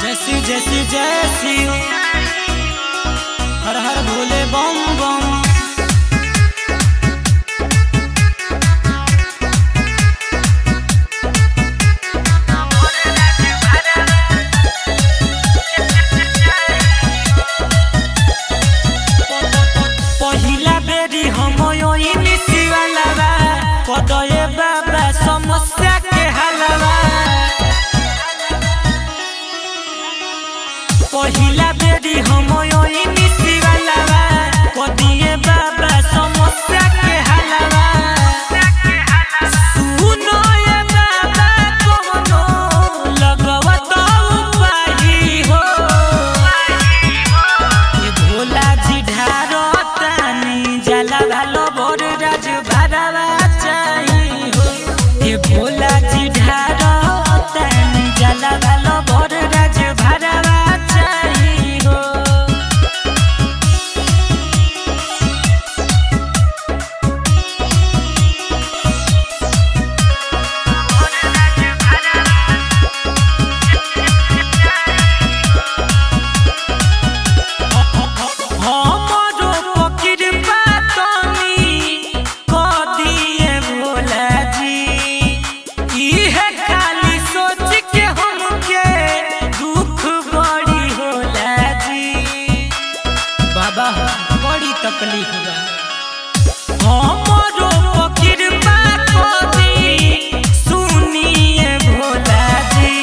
जैसी जैसी जैसी हर हर भोले बम बम। पहिला बेरी हम कदये बाबा समस्या के हलवा। पहिला बेरी हम कदिए बाबा समस्या के हलवा। सुनो ये बाबा कोनो लगवत उपाय हो। ये भोला जी ढारो तानी जला भालो बोर राज भरवा चाही हो। ये भोला जी ढारो तानी जला भालो बोर राज भरवा चाही हो। बड़ी तकलीफ बा हमरो कृपा करी सुनिए भोला जी।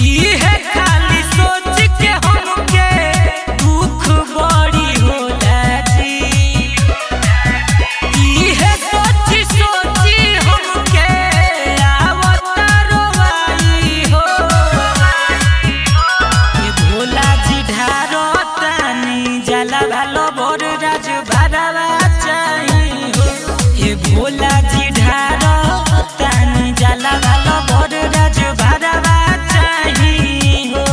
इहे खाली सोच के हमके दुख बड़ी होला जी। इहे सोची सोची हमके आवत रोवाई हो। ये भोला जी ढारो तानी जला भालो बोर राज भरवा चाही हो। ये भोला जी ढारो तानी जला भालो बोर राज भरवा चाही हो।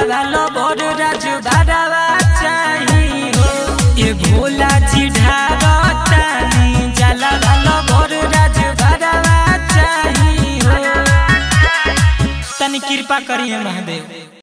भालो बोर राज भरवा चाही हो। ये भोला जी ढारो तानी जला भालो बोर राज भरवा चाही हो। तनी कृपा करिए महादेव।